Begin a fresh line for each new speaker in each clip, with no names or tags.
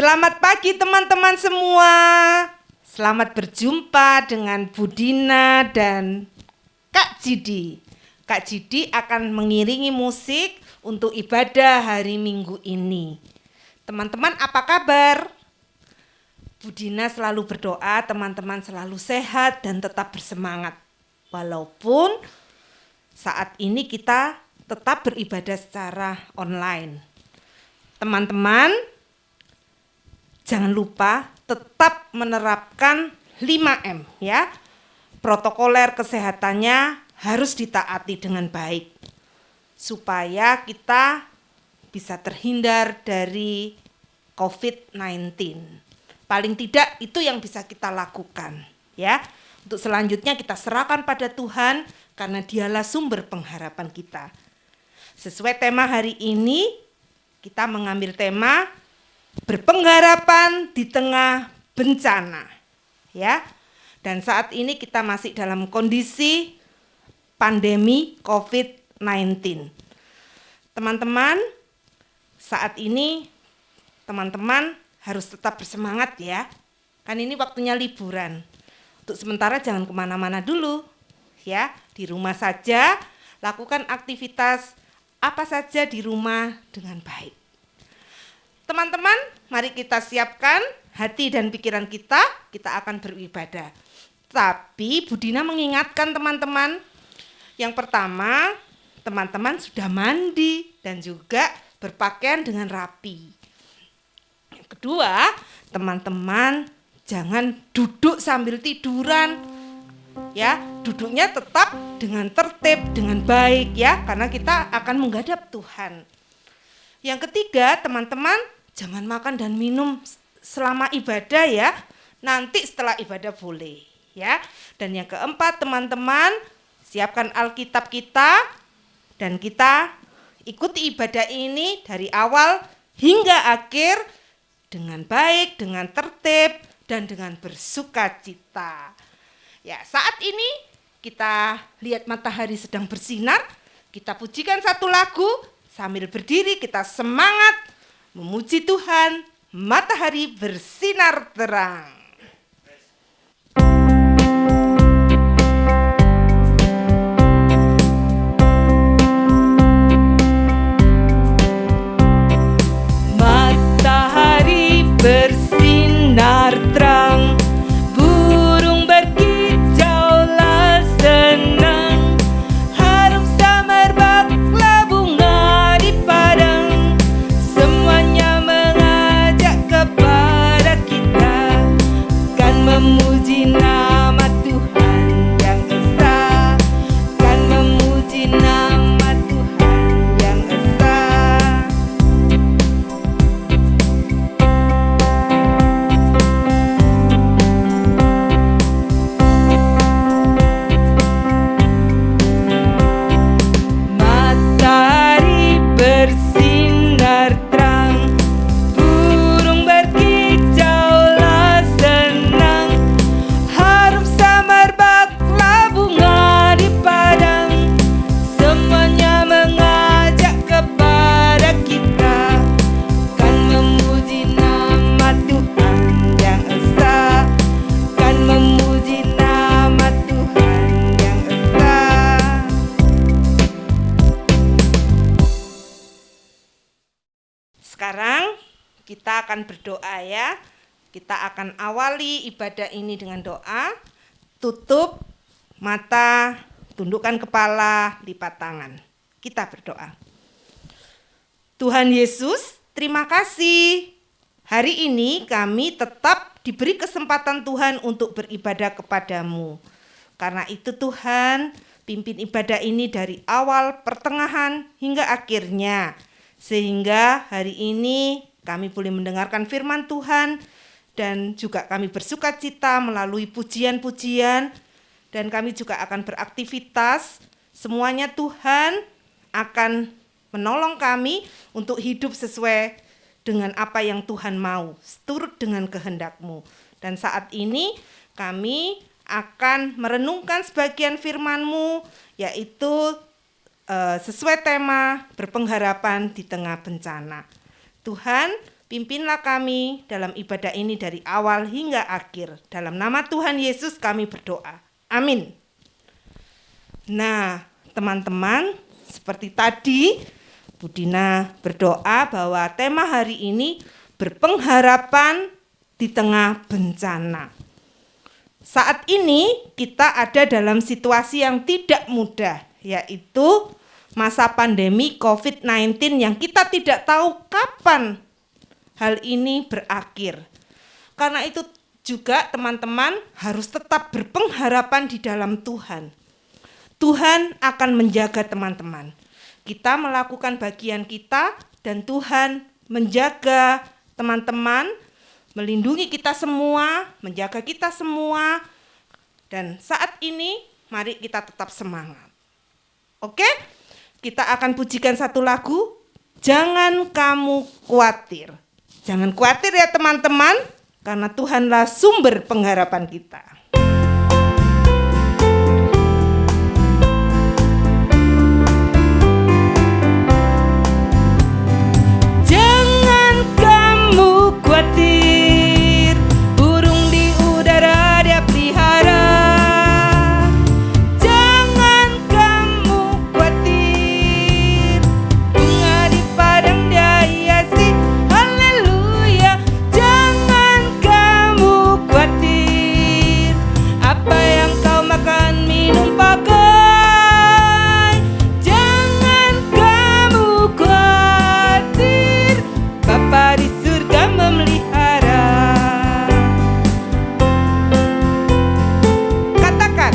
Selamat pagi teman-teman semua. Selamat berjumpa dengan Bu Dina dan Kak Jidi. Kak Jidi akan mengiringi musik untuk ibadah hari Minggu ini. Teman-teman apa kabar? Bu Dina selalu berdoa teman-teman selalu sehat dan tetap bersemangat. Walaupun saat ini kita tetap beribadah secara online. Teman-teman, jangan lupa tetap menerapkan 5M ya. Protokoler kesehatannya harus ditaati dengan baik supaya kita bisa terhindar dari COVID-19. Paling tidak itu yang bisa kita lakukan ya. Untuk selanjutnya kita serahkan pada Tuhan karena Dialah sumber pengharapan kita. Sesuai tema hari ini kita mengambil tema berpengharapan di tengah bencana ya. Dan saat ini kita masih dalam kondisi pandemi COVID-19. Teman-teman, saat ini teman-teman harus tetap bersemangat ya. Kan ini waktunya liburan. Untuk sementara jangan kemana-mana dulu ya. Di rumah saja, lakukan aktivitas apa saja di rumah dengan baik. Teman-teman, mari kita siapkan hati dan pikiran kita akan beribadah. Tapi Bu Dina mengingatkan teman-teman, yang pertama, teman-teman sudah mandi dan juga berpakaian dengan rapi. Yang kedua, teman-teman jangan duduk sambil tiduran. Ya, duduknya tetap dengan tertib, dengan baik ya, karena kita akan menghadap Tuhan. Yang ketiga, teman-teman jangan makan dan minum selama ibadah ya. Nanti setelah ibadah boleh ya. Dan yang keempat, teman-teman siapkan Alkitab kita dan kita ikuti ibadah ini dari awal hingga akhir dengan baik, dengan tertib dan dengan bersukacita. Ya, saat ini kita lihat matahari sedang bersinar. Kita pujikan satu lagu sambil berdiri kita semangat memuji Tuhan, matahari bersinar terang. Matahari bersinar terang, burung berkicaulah senang, harum semerbaklah bunga di padang, semuanya mengajak kepada kita kan memuji nama Tuhan yang esa, kan memuji nama Tuhan yang esa. Matahari bersinar terang, burung berkicaulah senang, harum semerbaklah bunga di padang, semuanya mengajak kepada kita kan memuji nama Tuhan yang esa, kan memuji nama Tuhan yang esa. Sekarang kita akan berdoa ya. Kita akan awali ibadah ini dengan doa. Tutup mata, tundukkan kepala, lipat tangan. Kita berdoa. Tuhan Yesus, terima kasih. Hari ini kami tetap diberi kesempatan Tuhan untuk beribadah kepadamu. Karena itu Tuhan, pimpin ibadah ini dari awal, pertengahan, hingga akhirnya. Sehingga hari ini kami boleh mendengarkan firman Tuhan dan juga kami bersuka cita melalui pujian-pujian dan kami juga akan beraktivitas. Semuanya Tuhan akan menolong kami untuk hidup sesuai dengan apa yang Tuhan mau, turut dengan kehendak-Mu. Dan saat ini kami akan merenungkan sebagian firman-Mu, yaitu sesuai tema berpengharapan di tengah bencana. Tuhan, pimpinlah kami dalam ibadah ini dari awal hingga akhir. Dalam nama Tuhan Yesus kami berdoa. Amin. Nah, teman-teman, seperti tadi Bu Dina berdoa bahwa tema hari ini berpengharapan di tengah bencana. Saat ini kita ada dalam situasi yang tidak mudah, yaitu masa pandemi COVID-19 yang kita tidak tahu kapan hal ini berakhir. Karena itu juga teman-teman harus tetap berpengharapan di dalam Tuhan. Tuhan akan menjaga teman-teman. Kita melakukan bagian kita dan Tuhan menjaga teman-teman, melindungi kita semua, menjaga kita semua. Dan saat ini mari kita tetap semangat. Oke? Kita akan pujikan satu lagu, Jangan Kamu Khawatir. Jangan khawatir ya teman-teman, karena Tuhanlah sumber pengharapan kita. Jangan kamu khawatir, burung di udara Dia pelihara. Jangan kamu khawatir, bunga di padang Dia hiasi. Haleluya. Jangan kamu khawatir, apa yang kau makan, minum, pakai. Jangan kamu khawatir, Bapa di surga memelihara. Katakan,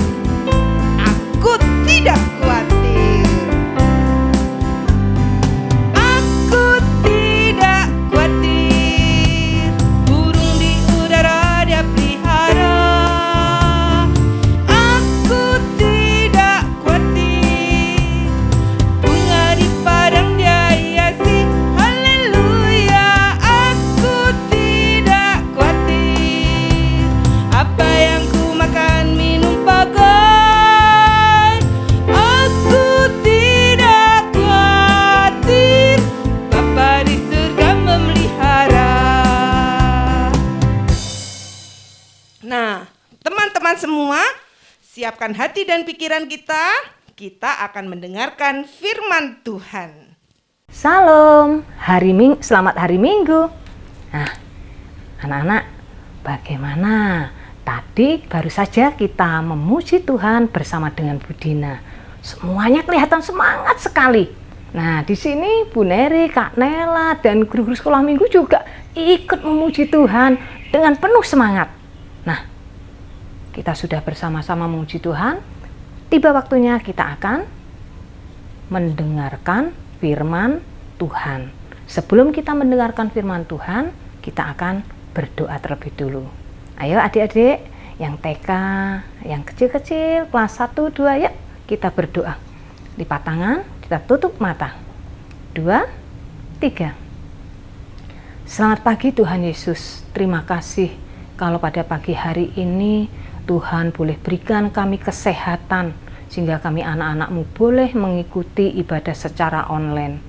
aku tidak khawatir. Aku tidak khawatir, burung di udara Dia pelihara. Aku tidak khawatir, bunga di padang Dia hiasi. Haleluya. Aku tidak khawatir, apa yang ku makan, minum, pakai. Aku tidak khawatir, Bapa di surga memelihara. Nah, teman-teman semua, siapkan hati dan pikiran kita. Kita akan mendengarkan firman Tuhan.
Salam, selamat hari Minggu. Nah, anak-anak, bagaimana? Tadi baru saja kita memuji Tuhan bersama dengan Bu Dina. Semuanya kelihatan semangat sekali. Nah, di sini Bu Neri, Kak Nela, dan guru-guru sekolah minggu juga ikut memuji Tuhan dengan penuh semangat. Nah, kita sudah bersama-sama memuji Tuhan. Tiba waktunya kita akan mendengarkan firman Tuhan. Sebelum kita mendengarkan firman Tuhan, kita akan berdoa terlebih dulu. Ayo adik-adik yang TK, yang kecil-kecil, kelas 1, 2, yuk kita berdoa. Lipat tangan, kita tutup mata. 2, 3. Selamat pagi Tuhan Yesus. Terima kasih kalau pada pagi hari ini Tuhan boleh berikan kami kesehatan sehingga kami anak-anak-Mu boleh mengikuti ibadah secara online.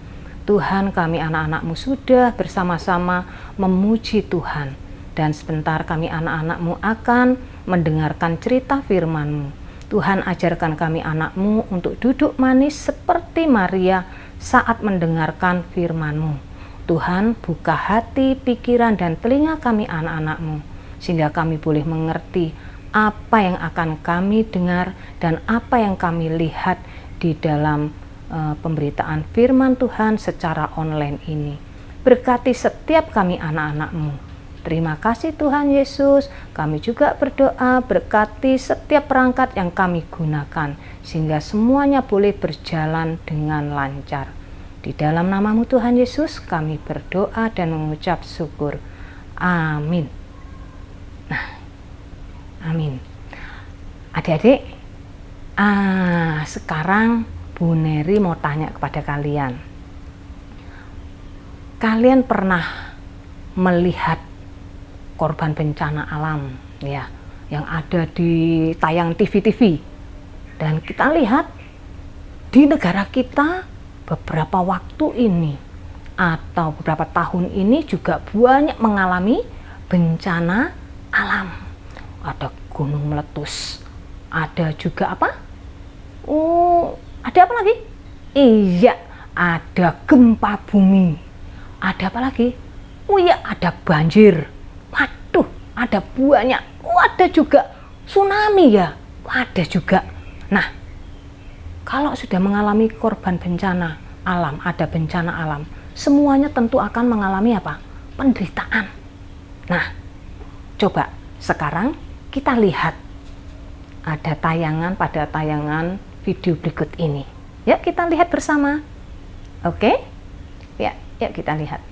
Tuhan, kami anak-anak-Mu sudah bersama-sama memuji Tuhan. Dan sebentar kami anak-anak-Mu akan mendengarkan cerita firman-Mu. Tuhan, ajarkan kami anak-Mu untuk duduk manis seperti Maria saat mendengarkan firman-Mu. Tuhan, buka hati, pikiran, dan telinga kami anak-anak-Mu, sehingga kami boleh mengerti apa yang akan kami dengar dan apa yang kami lihat di dalam pemberitaan firman Tuhan secara online ini. Berkati setiap kami anak-anak-Mu. Terima kasih Tuhan Yesus. Kami juga berdoa berkati setiap perangkat yang kami gunakan, sehingga semuanya boleh berjalan dengan lancar. Di dalam nama-Mu Tuhan Yesus kami berdoa dan mengucap syukur. Amin. Nah, amin. Adik-adik, sekarang Bu Neri mau tanya kepada kalian. Kalian pernah melihat korban bencana alam ya yang ada di tayang TV-TV, dan kita lihat di negara kita beberapa waktu ini atau beberapa tahun ini juga banyak mengalami bencana alam. Ada gunung meletus, ada juga apa? Ada apa lagi? Iya, ada gempa bumi. Ada apa lagi? Iya, ada banjir. Waduh, ada banyak. Ada juga tsunami ya. Ada juga. Nah, kalau sudah mengalami korban bencana alam, ada bencana alam, semuanya tentu akan mengalami apa? Penderitaan. Nah, coba sekarang kita lihat ada pada tayangan video berikut ini. Yuk kita lihat bersama. Oke? Ya, yuk kita lihat.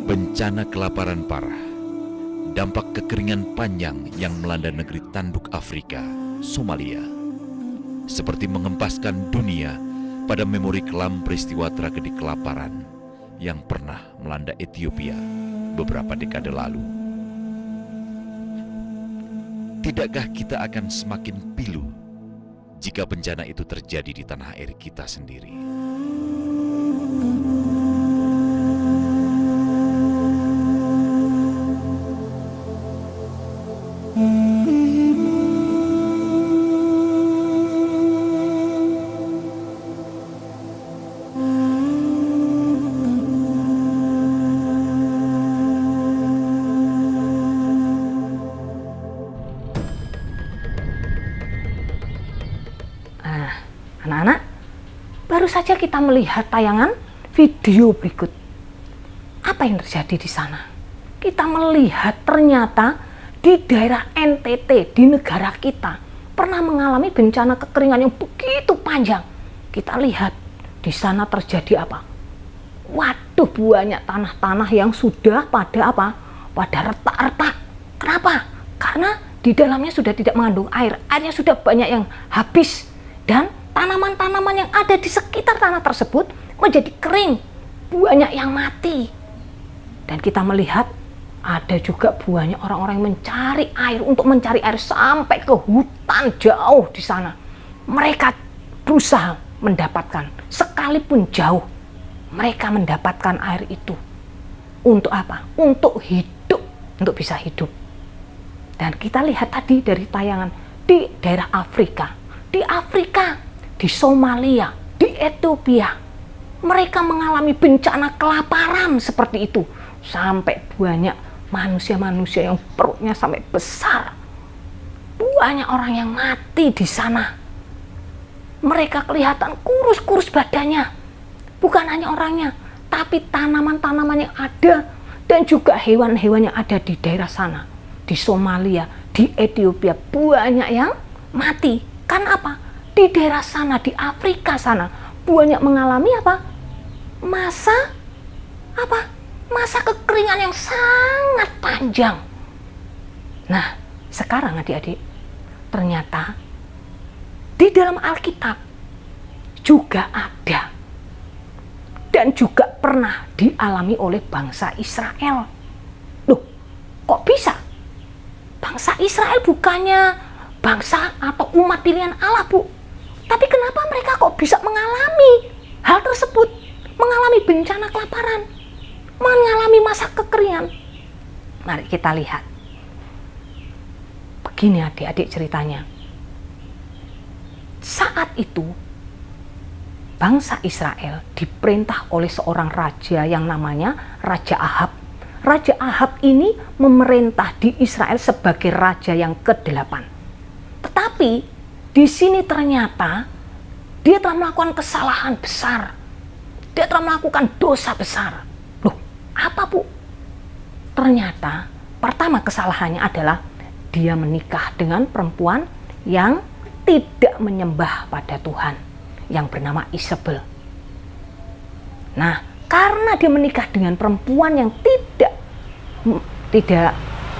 Bencana kelaparan parah, dampak kekeringan panjang yang melanda negeri tanduk Afrika, Somalia, seperti mengempaskan dunia pada memori kelam peristiwa tragedi kelaparan yang pernah melanda Ethiopia beberapa dekade lalu. Tidakkah kita akan semakin pilu jika bencana itu terjadi di tanah air kita sendiri?
Anak-anak, baru saja kita melihat tayangan video berikut. Apa yang terjadi di sana? Kita melihat ternyata di daerah NTT, di negara kita, pernah mengalami bencana kekeringan yang begitu panjang. Kita lihat di sana terjadi apa? Waduh, banyak tanah-tanah yang sudah pada apa? Pada retak-retak. Kenapa? Karena di dalamnya sudah tidak mengandung air. Airnya sudah banyak yang habis. Dan tanaman-tanaman yang ada di sekitar tanah tersebut menjadi kering, banyak yang mati. Dan kita melihat Ada juga banyak orang-orang yang mencari air, untuk mencari air sampai ke hutan jauh di sana. Mereka berusaha mendapatkan, sekalipun jauh, mereka mendapatkan air itu. Untuk apa? Untuk hidup, untuk bisa hidup. Dan kita lihat tadi dari tayangan, di daerah Afrika, di Somalia, di Ethiopia, mereka mengalami bencana kelaparan seperti itu. Sampai banyak manusia-manusia yang perutnya sampai besar. Banyak orang yang mati di sana. Mereka kelihatan kurus-kurus badannya. Bukan hanya orangnya, tapi tanaman-tanaman yang ada dan juga hewan-hewan yang ada di daerah sana. Di Somalia, di Ethiopia, banyak yang mati. Karena apa? Di daerah sana, di Afrika sana, banyak mengalami apa? Masa kekeringan yang sangat panjang. Nah, sekarang adik-adik, ternyata di dalam Alkitab juga ada dan juga pernah dialami oleh bangsa Israel. Loh, kok bisa? Bangsa Israel bukannya bangsa atau umat pilihan Allah, Bu. Tapi kenapa mereka kok bisa mengalami hal tersebut? Mengalami bencana kelaparan, mengalami masa kekeringan. Mari kita lihat. Begini adik-adik ceritanya. Saat itu, bangsa Israel diperintah oleh seorang raja yang namanya Raja Ahab. Raja Ahab ini memerintah di Israel sebagai raja yang ke-8. Tetapi di sini ternyata dia telah melakukan kesalahan besar. Dia telah melakukan dosa besar. Loh, apa, Bu? Ternyata pertama kesalahannya adalah dia menikah dengan perempuan yang tidak menyembah pada Tuhan, yang bernama Isabel. Nah, karena dia menikah dengan perempuan yang tidak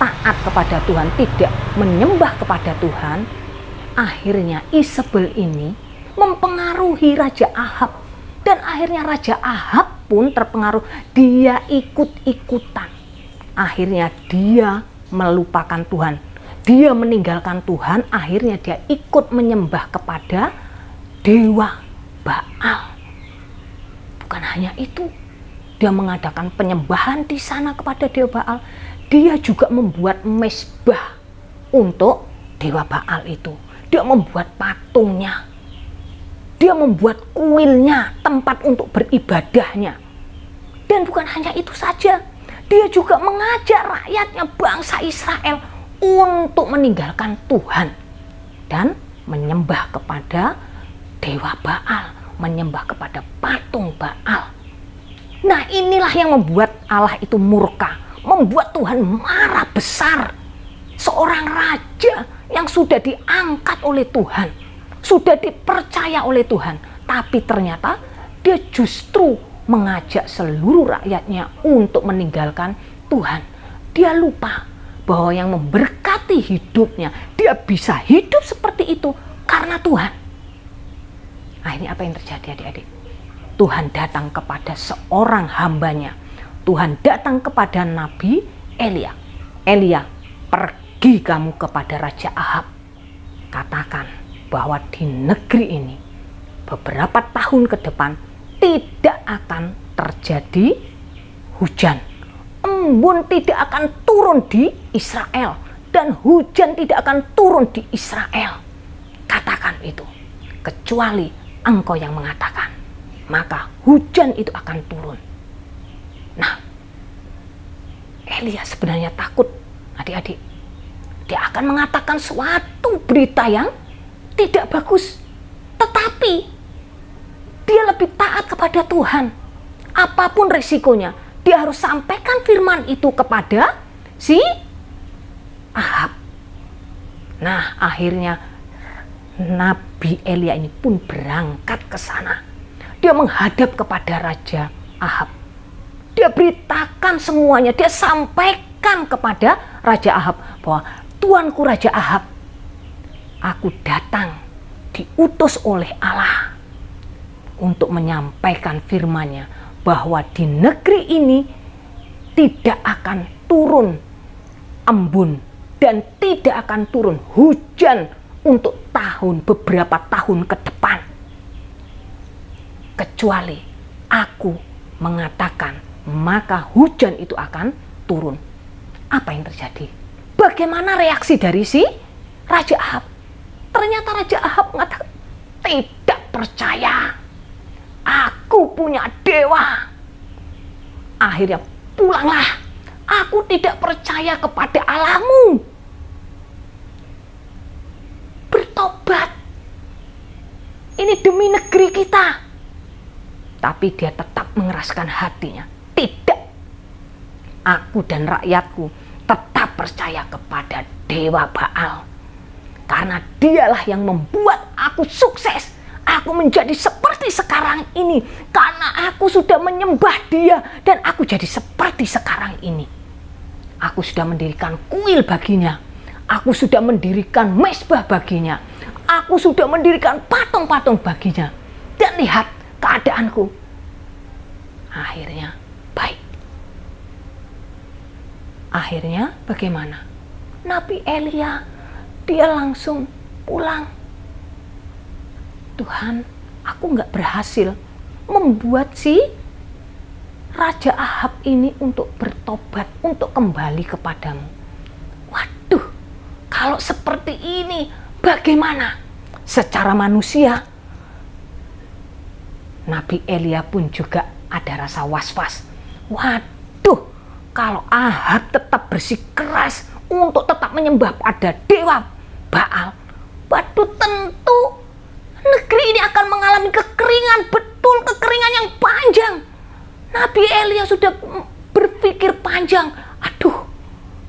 taat kepada Tuhan, tidak menyembah kepada Tuhan, akhirnya Isabel ini mempengaruhi Raja Ahab. Dan akhirnya Raja Ahab pun terpengaruh, dia ikut-ikutan. Akhirnya dia melupakan Tuhan, dia meninggalkan Tuhan, akhirnya dia ikut menyembah kepada dewa Baal. Bukan hanya itu, dia mengadakan penyembahan di sana kepada dewa Baal. Dia juga membuat mezbah untuk dewa Baal itu. Dia membuat patungnya. Dia membuat kuilnya, tempat untuk beribadahnya. Dan bukan hanya itu saja, dia juga mengajak rakyatnya, bangsa Israel, untuk meninggalkan Tuhan dan menyembah kepada dewa Baal, menyembah kepada patung Baal. Nah, inilah yang membuat Allah itu murka, membuat Tuhan marah besar. Seorang raja yang sudah diangkat oleh Tuhan, sudah dipercaya oleh Tuhan, tapi ternyata dia justru mengajak seluruh rakyatnya untuk meninggalkan Tuhan. Dia lupa bahwa yang memberkati hidupnya, dia bisa hidup seperti itu karena Tuhan. Nah, ini apa yang terjadi adik-adik? Tuhan datang kepada seorang hambanya. Tuhan datang kepada Nabi Elia. Elia, pergi kamu kepada Raja Ahab. Katakan bahwa di negeri ini beberapa tahun ke depan tidak akan terjadi hujan. Embun tidak akan turun di Israel dan hujan tidak akan turun di Israel. Katakan itu. Kecuali engkau yang mengatakan, maka hujan itu akan turun. Nah, Elia sebenarnya takut, adik-adik. Dia akan mengatakan suatu berita yang tidak bagus, tetapi dia lebih taat kepada Tuhan. Apapun resikonya, dia harus sampaikan firman itu kepada si Ahab. Nah, akhirnya Nabi Elia ini pun berangkat ke sana. Dia menghadap kepada Raja Ahab. Dia beritakan semuanya, dia sampaikan kepada Raja Ahab bahwa Tuanku Raja Ahab, aku datang diutus oleh Allah untuk menyampaikan firman-Nya bahwa di negeri ini tidak akan turun embun dan tidak akan turun hujan untuk beberapa tahun ke depan. Kecuali aku mengatakan, maka hujan itu akan turun. Apa yang terjadi? Bagaimana reaksi dari si Raja Ahab? Ternyata Raja Ahab mengatakan, tidak percaya. Aku punya dewa. Akhirnya pulanglah. Aku tidak percaya kepada Allahmu. Bertobat. Ini demi negeri kita. Tapi dia tetap mengeraskan hatinya. Tidak. Aku dan rakyatku tetap percaya kepada dewa Baal. Karena dialah yang membuat aku sukses. Aku menjadi seperti sekarang ini. Karena aku sudah menyembah dia. Dan aku jadi seperti sekarang ini. Aku sudah mendirikan kuil baginya. Aku sudah mendirikan mezbah baginya. Aku sudah mendirikan patung-patung baginya. Dan lihat keadaanku. Akhirnya baik. Akhirnya bagaimana? Nabi Elia, dia langsung pulang. Tuhan, aku nggak berhasil membuat si Raja Ahab ini untuk bertobat, untuk kembali kepadamu. Waduh, kalau seperti ini bagaimana? Secara manusia, Nabi Elia pun juga ada rasa was-was. Waduh, kalau Ahab tetap bersikeras untuk tetap menyembah pada dewa Baal, waduh, tentu negeri ini akan mengalami kekeringan, betul kekeringan yang panjang. Nabi Elia sudah berpikir panjang. Aduh,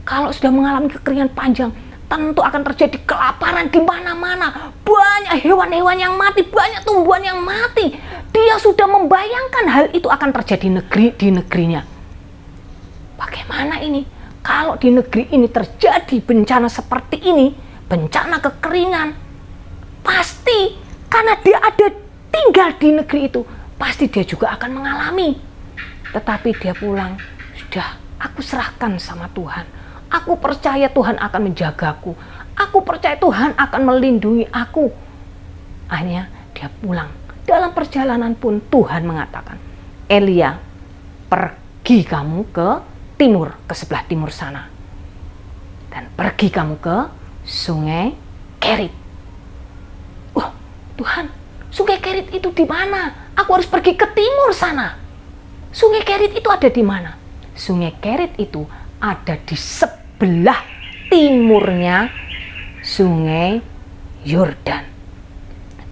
kalau sudah mengalami kekeringan panjang, tentu akan terjadi kelaparan di mana-mana. Banyak hewan-hewan yang mati, banyak tumbuhan yang mati. Dia sudah membayangkan hal itu akan terjadi di negerinya. Bagaimana ini? Kalau di negeri ini terjadi bencana seperti ini, bencana kekeringan, pasti karena dia ada tinggal di negeri itu, pasti dia juga akan mengalami. Tetapi dia pulang, sudah, aku serahkan sama Tuhan. Aku percaya Tuhan akan menjagaku. Aku percaya Tuhan akan melindungi aku. Akhirnya dia pulang. Dalam perjalanan pun Tuhan mengatakan, Elia, pergi kamu ke timur, ke sebelah timur sana. Dan pergi kamu ke sungai Kerit. Wah, Tuhan, sungai Kerit itu di mana? Aku harus pergi ke timur sana. Sungai Kerit itu ada di mana? Sungai Kerit itu ada di sebelah timurnya sungai Yordan.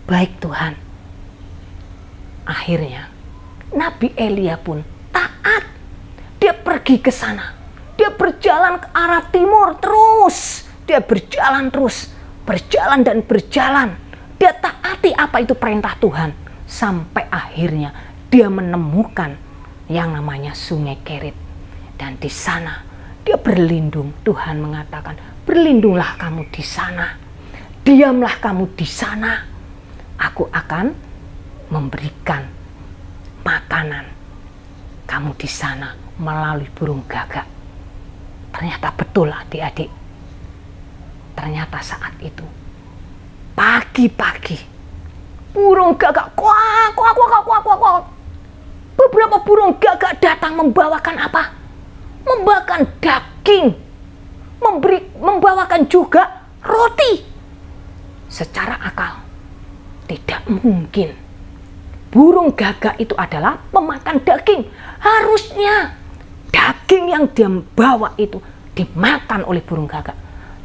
Baik Tuhan. Akhirnya Nabi Elia pun taat. Dia pergi ke sana. Dia berjalan ke arah timur terus. Dia berjalan terus. Berjalan dan berjalan. Dia taati apa itu perintah Tuhan. Sampai akhirnya dia menemukan yang namanya sungai Kerit. Dan di sana dia berlindung. Tuhan mengatakan, berlindunglah kamu di sana. Diamlah kamu di sana. Aku akan memberikan makanan kamu di sana melalui burung gagak. Ternyata betul adik-adik. Ternyata saat itu pagi-pagi burung gagak kuak, kuak, kuak, kuak, kuak, kuak. Beberapa burung gagak datang membawakan apa? Membawakan daging. Membawakan juga roti. Secara akal tidak mungkin. Burung gagak itu adalah pemakan daging. Harusnya daging yang dia bawa itu dimakan oleh burung gagak.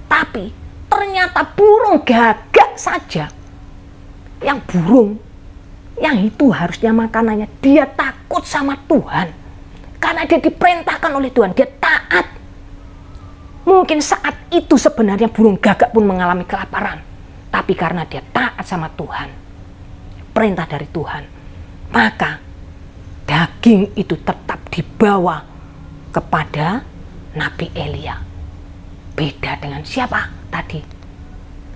Tapi ternyata burung gagak saja yang itu harusnya makanannya, dia takut sama Tuhan. Karena dia diperintahkan oleh Tuhan, dia taat. Mungkin saat itu sebenarnya burung gagak pun mengalami kelaparan. Tapi karena dia taat sama Tuhan, perintah dari Tuhan, maka daging itu tetap dibawa kepada Nabi Elia. Beda dengan siapa tadi?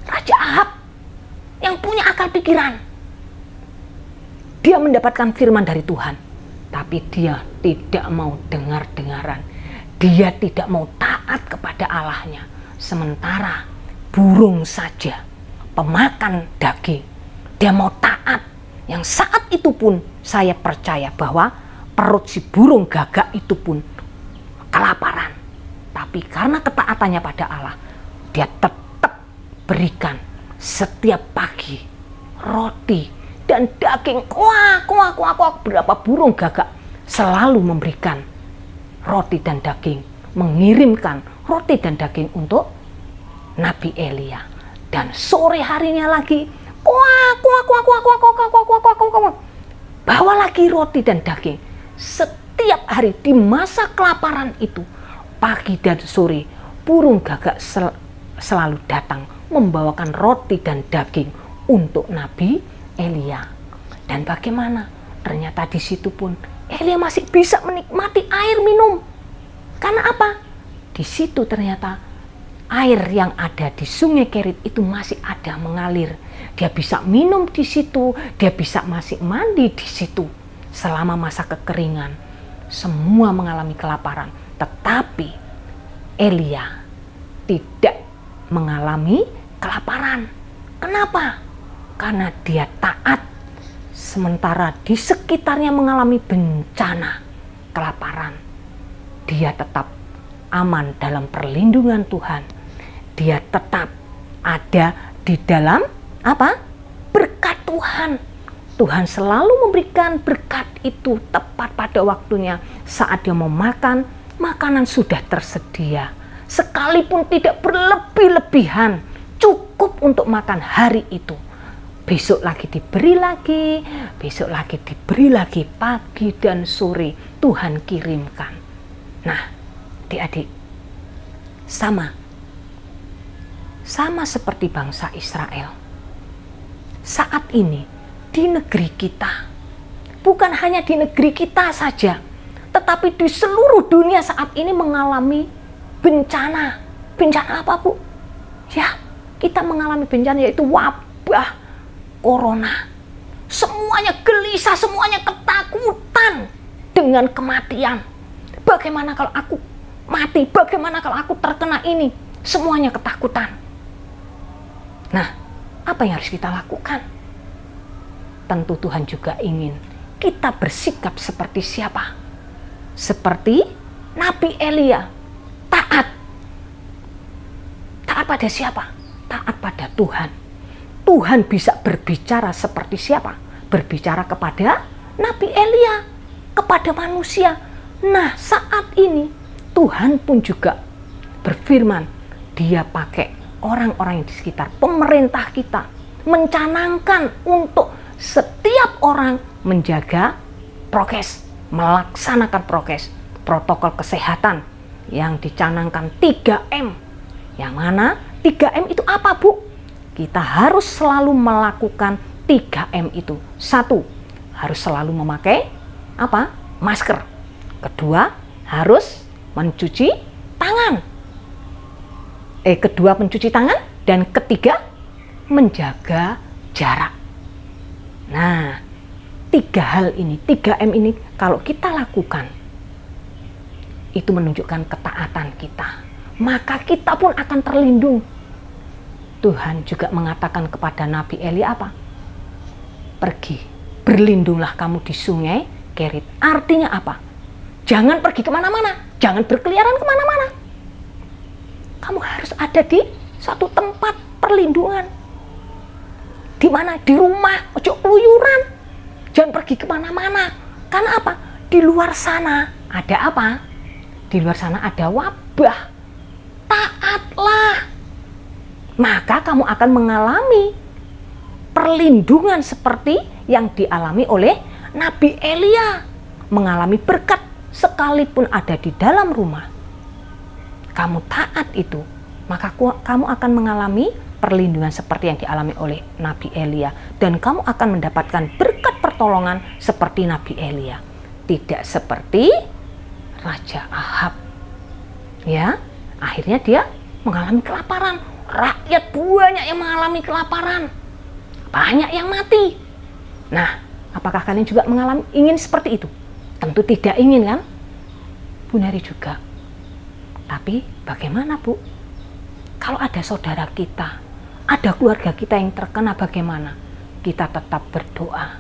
Raja Ahab yang punya akal pikiran. Dia mendapatkan firman dari Tuhan, tapi dia tidak mau dengar-dengaran. dia tidak mau taat kepada Allahnya. Sementara burung saja, pemakan daging, dia mau taat. Yang saat itu pun saya percaya bahwa perut si burung gagak itu pun kelaparan. Tapi karena ketaatannya pada Allah, dia tetap berikan setiap pagi roti dan daging. Kuak. Berapa burung gagak selalu memberikan roti dan daging, mengirimkan roti dan daging untuk Nabi Elia. Dan sore harinya lagi kuak, bawa lagi roti dan daging. Setiap hari di masa kelaparan itu, pagi dan sore, burung gagak selalu datang membawakan roti dan daging untuk Nabi Elia. Dan bagaimana? Ternyata di situ pun Elia masih bisa menikmati air minum. Karena apa? Di situ ternyata air yang ada di Sungai Kerit itu masih ada mengalir. Dia bisa minum di situ, dia bisa masih mandi di situ. Selama masa kekeringan, semua mengalami kelaparan. Tetapi Elia tidak mengalami kelaparan. Kenapa? Karena dia taat. Sementara di sekitarnya mengalami bencana kelaparan, dia tetap aman dalam perlindungan Tuhan. Dia tetap ada di dalam apa? Berkat Tuhan. Tuhan selalu memberikan berkat itu tepat pada waktunya. Saat dia mau makan, makanan sudah tersedia. Sekalipun tidak berlebih-lebihan, cukup untuk makan hari itu. Besok lagi diberi lagi, besok lagi diberi lagi, pagi dan sore Tuhan kirimkan. Nah, adik-adik, sama seperti bangsa Israel. Saat ini di negeri kita, bukan hanya di negeri kita saja, tetapi di seluruh dunia saat ini mengalami bencana. Bencana apa, Bu? Ya, kita mengalami bencana yaitu wabah Corona. Semuanya gelisah, semuanya ketakutan dengan kematian. Bagaimana kalau aku mati? Bagaimana kalau aku terkena ini? Semuanya ketakutan. Nah, apa yang harus kita lakukan? Tentu Tuhan juga ingin kita bersikap seperti siapa? Seperti Nabi Elia. Taat. Taat pada siapa? Taat pada Tuhan. Tuhan bisa berbicara seperti siapa? Berbicara kepada Nabi Elia, kepada manusia. Nah, saat ini Tuhan pun juga berfirman. Dia pakai orang-orang yang di sekitar pemerintah kita, mencanangkan untuk setiap orang menjaga prokes, melaksanakan prokes, protokol kesehatan yang dicanangkan 3M. Yang mana 3M itu apa, Bu? Kita harus selalu melakukan 3M itu. 1, harus selalu memakai apa? Masker. Kedua, harus mencuci tangan. Kedua, mencuci tangan. Dan ketiga, menjaga jarak. Nah, 3 hal ini, 3M ini kalau kita lakukan, itu menunjukkan ketaatan kita. Maka kita pun akan terlindung. Tuhan juga mengatakan kepada Nabi Elia apa? Pergi, berlindunglah kamu di Sungai Kerit. Artinya apa? Jangan pergi kemana-mana, jangan berkeliaran kemana-mana. Kamu harus ada di satu tempat perlindungan. Di mana? Di rumah, ojo keluyuran. Jangan pergi kemana-mana. Karena apa? Di luar sana ada apa? Di luar sana ada wabah. Taatlah. Maka kamu akan mengalami perlindungan seperti yang dialami oleh Nabi Elia. Mengalami berkat sekalipun ada di dalam rumah. Kamu taat itu, maka kamu akan mengalami perlindungan seperti yang dialami oleh Nabi Elia. Dan kamu akan mendapatkan berkat pertolongan seperti Nabi Elia. Tidak seperti Raja Ahab. Ya, akhirnya dia mengalami kelaparan. Rakyat banyak yang mengalami kelaparan. Banyak yang mati. Nah, apakah kalian juga ingin seperti itu? Tentu tidak ingin, kan? Bu Nari juga Tapi bagaimana Bu? Kalau ada saudara kita, ada keluarga kita yang terkena, bagaimana? Kita tetap berdoa,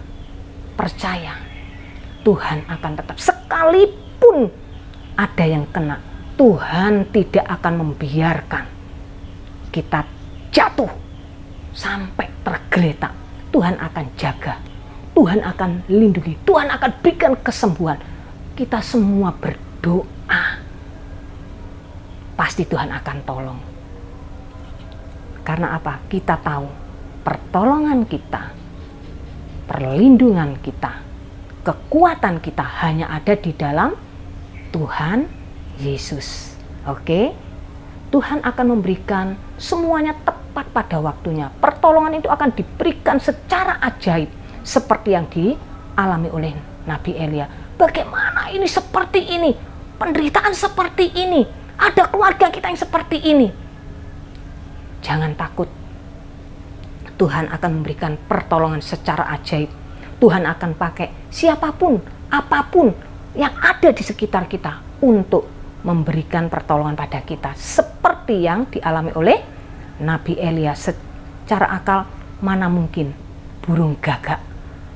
percaya Tuhan akan tetap, sekalipun ada yang kena, Tuhan tidak akan membiarkan kita jatuh sampai tergeletak. Tuhan akan jaga, Tuhan akan lindungi, Tuhan akan berikan kesembuhan. Kita semua berdoa, pasti Tuhan akan tolong. Karena apa? Kita tahu pertolongan kita, perlindungan kita, kekuatan kita hanya ada di dalam Tuhan Yesus. Oke? Tuhan akan memberikan semuanya tepat pada waktunya. Pertolongan itu akan diberikan secara ajaib seperti yang dialami oleh Nabi Elia. Bagaimana ini seperti ini? Penderitaan seperti ini. Ada keluarga kita yang seperti ini. Jangan takut. Tuhan akan memberikan pertolongan secara ajaib. Tuhan akan pakai siapapun, apapun yang ada di sekitar kita untuk memberikan pertolongan pada kita. Seperti yang dialami oleh Nabi Elia. Secara akal, mana mungkin burung gagak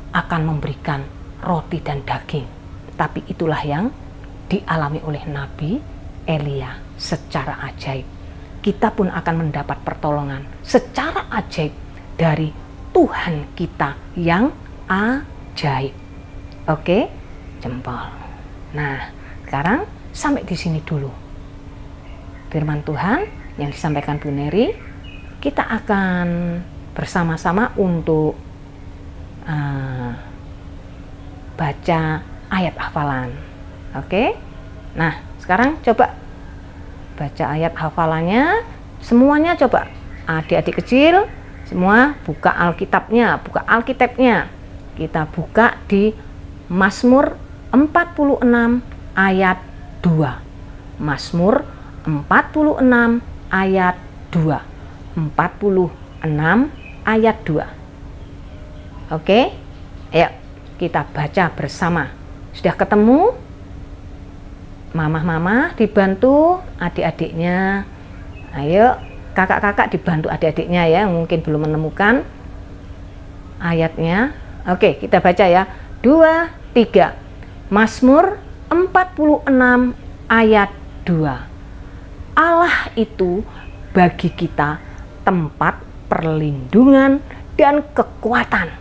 akan memberikan roti dan daging. Tapi itulah yang dialami oleh Nabi Elia secara ajaib. Kita pun akan mendapat pertolongan secara ajaib dari Tuhan kita yang ajaib. Oke, jempol. Nah, sekarang sampai di sini dulu firman Tuhan yang disampaikan Bu Neri. Kita akan bersama-sama untuk baca ayat hafalan. Oke. Nah, sekarang coba baca ayat hafalannya. Semuanya coba. Adik-adik kecil semua buka Alkitabnya, Kita buka di Mazmur 46 ayat 2. Mazmur 46 ayat 2. 46 ayat 2. Oke? Ayo kita baca bersama. Sudah ketemu? Mama-mama dibantu adik-adiknya. Ayo kakak-kakak dibantu adik-adiknya ya, mungkin belum menemukan ayatnya. Oke, kita baca ya. 2, 3. Mazmur 46 ayat 2. Allah itu bagi kita tempat perlindungan dan kekuatan,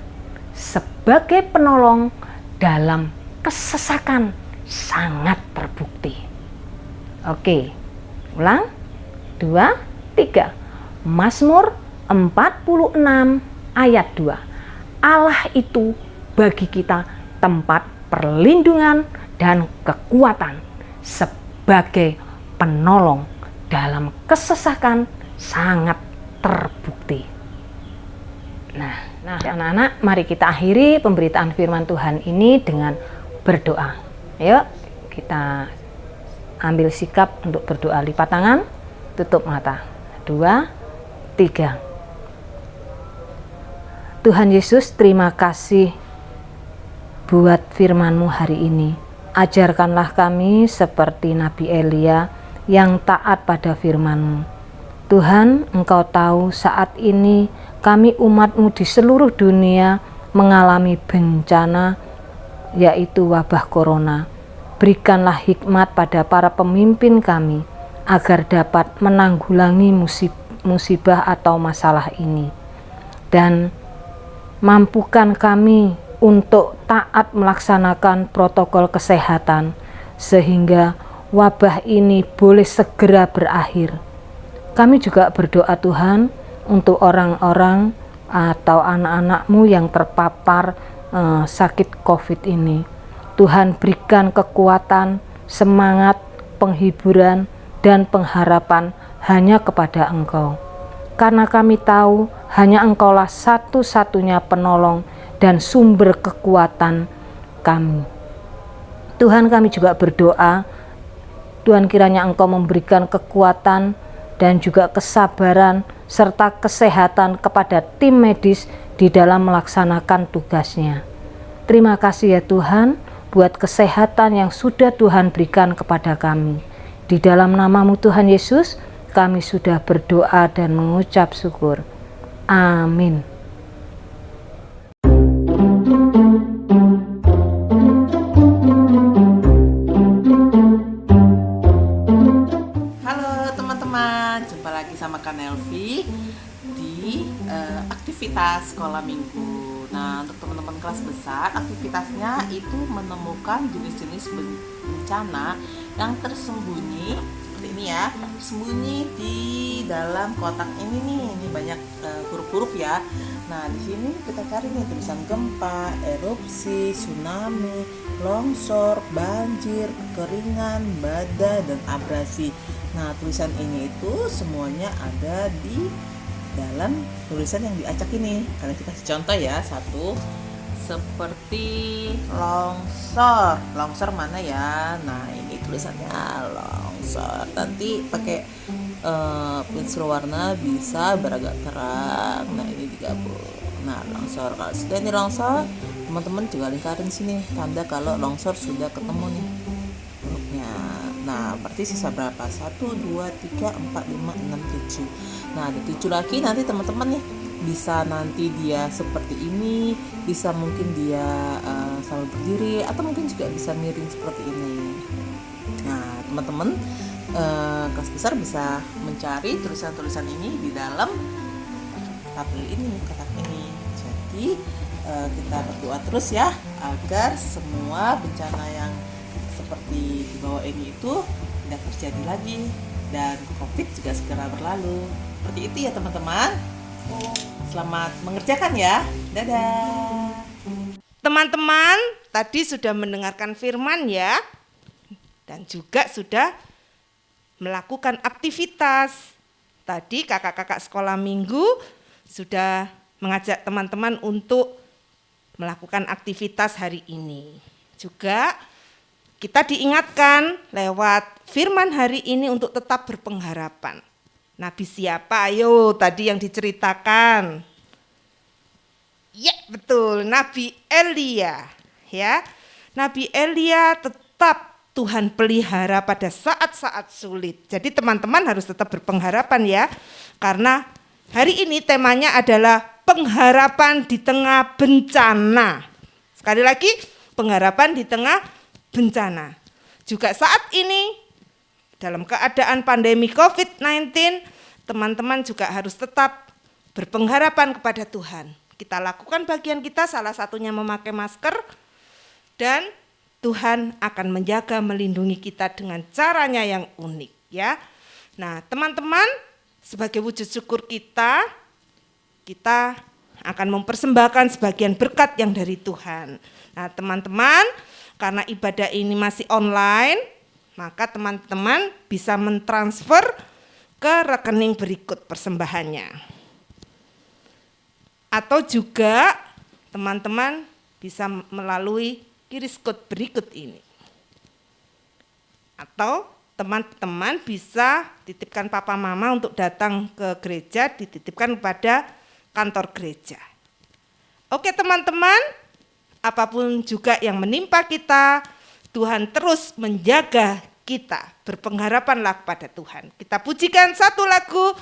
sebagai penolong dalam kesesakan sangat terbukti. Oke, ulang. 2, 3. Mazmur 46 ayat 2. Allah itu bagi kita tempat perlindungan dan kekuatan, sebagai penolong dalam kesesakan sangat terbukti. Nah, anak-anak, mari kita akhiri pemberitaan firman Tuhan ini dengan berdoa. Ayo, kita ambil sikap untuk berdoa. Lipat tangan, tutup mata. 2, 3. Tuhan Yesus, terima kasih buat firman-Mu hari ini. Ajarkanlah kami seperti Nabi Elia yang taat pada firman-Mu. Tuhan, Engkau tahu saat ini kami umat-Mu di seluruh dunia mengalami bencana, yaitu wabah corona. Berikanlah hikmat pada para pemimpin kami agar dapat menanggulangi musibah atau masalah ini. Dan mampukan kami untuk taat melaksanakan protokol kesehatan sehingga wabah ini boleh segera berakhir. Kami juga berdoa Tuhan untuk orang-orang atau anak-anak-Mu yang terpapar sakit COVID ini. Tuhan, berikan kekuatan, semangat, penghiburan, dan pengharapan hanya kepada Engkau. Karena kami tahu hanya Engkaulah satu-satunya penolong dan sumber kekuatan kami. Tuhan, kami juga berdoa, Tuhan, kiranya Engkau memberikan kekuatan dan juga kesabaran serta kesehatan kepada tim medis di dalam melaksanakan tugasnya. Terima kasih ya Tuhan buat kesehatan yang sudah Tuhan berikan kepada kami. Di dalam nama-Mu Tuhan Yesus, kami sudah berdoa dan mengucap syukur. Amin.
Halo teman-teman, jumpa lagi sama Kak Nelvi di aktivitas sekolah minggu. Nah, untuk teman-teman kelas besar, aktivitasnya itu menemukan jenis-jenis bencana yang tersembunyi seperti ini ya, tersembunyi di dalam kotak ini nih. Ini banyak huruf-huruf ya. Nah, di sini kita cari nih tulisan gempa, erupsi, tsunami, longsor, banjir, kekeringan, badai, dan abrasi. Nah, tulisan ini itu semuanya ada di dalam tulisan yang diacak ini. Kalian kita kasih contoh ya, satu seperti longsor. Longsor mana ya? Nah, ini tulisannya longsor. Nanti pakai pensil warna bisa beragak terang. Nah, ini digabung. Nah, longsor. Kalau sudah ini longsor, teman-teman juga lingkarin sini tanda kalau longsor sudah ketemu nih hurufnya. Nah, berarti sisa berapa? 1, 2, 3, 4, 5, 6, 7. Nah, ada 7 lagi. Nanti teman-teman nih bisa nanti dia seperti ini, bisa mungkin dia sambil berdiri, atau mungkin juga bisa miring seperti ini. Nah, teman-teman kelas besar bisa mencari tulisan-tulisan ini di dalam tabel ini, kotak ini. Jadi kita berdoa terus ya agar semua bencana yang seperti di bawah ini itu tidak terjadi lagi dan COVID juga segera berlalu. Seperti itu ya teman-teman. Selamat mengerjakan ya. Dadah.
Teman-teman tadi sudah mendengarkan firman ya, dan juga sudah melakukan aktivitas. Tadi kakak-kakak sekolah minggu sudah mengajak teman-teman untuk melakukan aktivitas hari ini. Juga kita diingatkan lewat firman hari ini untuk tetap berpengharapan. Nabi siapa? Ayo tadi yang diceritakan. Ya betul, Nabi Elia. Ya, Nabi Elia tetap Tuhan pelihara pada saat-saat sulit. Jadi teman-teman harus tetap berpengharapan ya. Karena hari ini temanya adalah pengharapan di tengah bencana. Sekali lagi, pengharapan di tengah bencana. Juga saat ini dalam keadaan pandemi COVID-19, teman-teman juga harus tetap berpengharapan kepada Tuhan. Kita lakukan bagian kita, salah satunya memakai masker, dan Tuhan akan menjaga, melindungi kita dengan caranya yang unik ya. Nah, teman-teman, sebagai wujud syukur kita akan mempersembahkan sebagian berkat yang dari Tuhan. Nah, teman-teman, karena ibadah ini masih online, maka teman-teman bisa mentransfer ke rekening berikut persembahannya. Atau juga teman-teman bisa melalui QRIS code berikut ini. Atau teman-teman bisa titipkan papa mama untuk datang ke gereja, dititipkan kepada kantor gereja. Oke teman-teman, apapun juga yang menimpa kita, Tuhan terus menjaga kita. Berpengharapanlah kepada Tuhan. Kita pujikan satu lagu,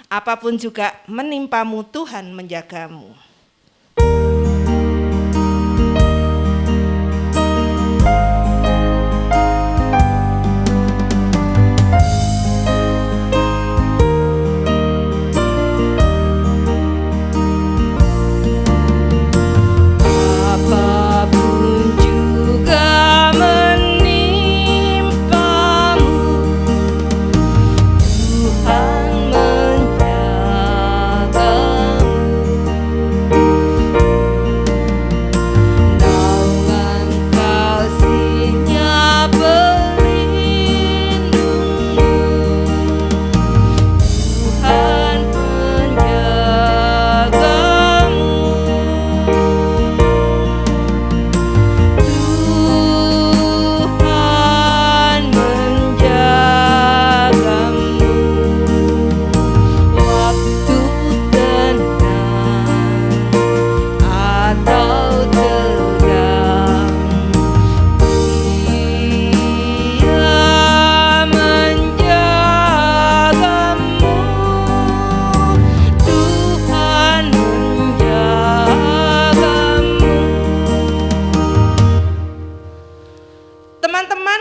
apapun juga menimpamu, Tuhan menjagamu.
Tuhan menjagamu.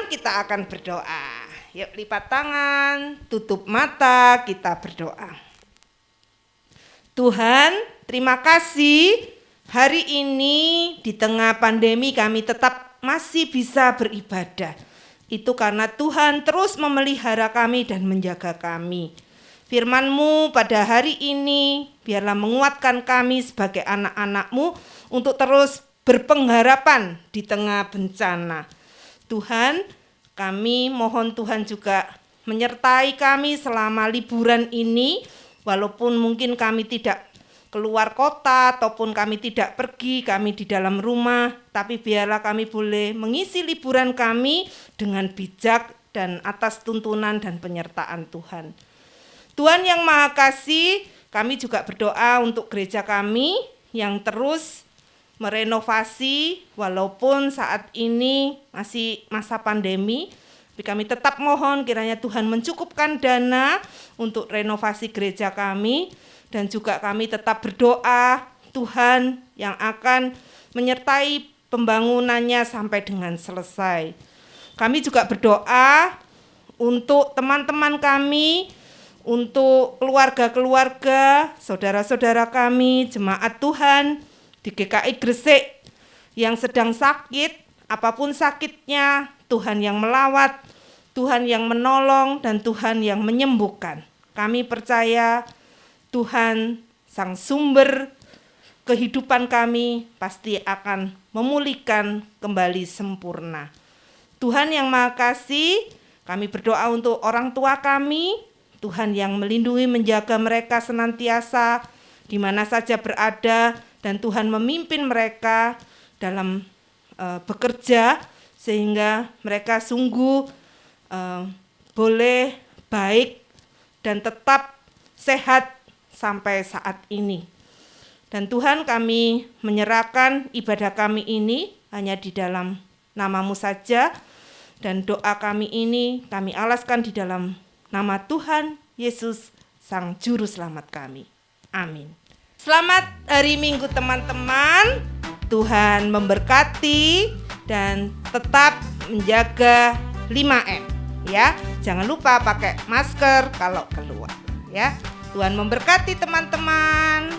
teman-teman, kita akan berdoa. Yuk lipat tangan, tutup mata, kita berdoa. Tuhan, terima kasih hari ini di tengah pandemi kami tetap masih bisa beribadah. Itu karena Tuhan terus memelihara kami dan menjaga kami. Firman-Mu pada hari ini biarlah menguatkan kami sebagai anak-anak-Mu untuk terus berpengharapan di tengah bencana. Tuhan, kami mohon Tuhan juga menyertai kami selama liburan ini, walaupun mungkin kami tidak keluar kota ataupun kami tidak pergi, kami di dalam rumah, tapi biarlah kami boleh mengisi liburan kami dengan bijak dan atas tuntunan dan penyertaan Tuhan. Tuhan yang Maha Kasih, kami juga berdoa untuk gereja kami yang terus merenovasi walaupun saat ini masih masa pandemi, tapi kami tetap mohon kiranya Tuhan mencukupkan dana untuk renovasi gereja kami, dan juga kami tetap berdoa Tuhan yang akan menyertai pembangunannya sampai dengan selesai. Kami juga berdoa untuk teman-teman kami, untuk keluarga-keluarga, saudara-saudara kami, jemaat Tuhan di GKI Gresik yang sedang sakit, apapun sakitnya, Tuhan yang melawat, Tuhan yang menolong, dan Tuhan yang menyembuhkan. Kami percaya Tuhan, Sang Sumber kehidupan kami, pasti akan memulihkan kembali sempurna. Tuhan yang Maha Kasih, kami berdoa untuk orang tua kami, Tuhan yang melindungi menjaga mereka senantiasa, di mana saja berada, dan Tuhan memimpin mereka dalam bekerja sehingga mereka sungguh boleh baik dan tetap sehat sampai saat ini. Dan Tuhan, kami menyerahkan ibadah kami ini hanya di dalam nama-Mu saja, dan doa kami ini kami alaskan di dalam nama Tuhan Yesus, Sang Juru Selamat kami. Amin. Selamat hari Minggu teman-teman. Tuhan memberkati dan tetap menjaga 5M ya. Jangan lupa pakai masker kalau keluar ya. Tuhan memberkati teman-teman.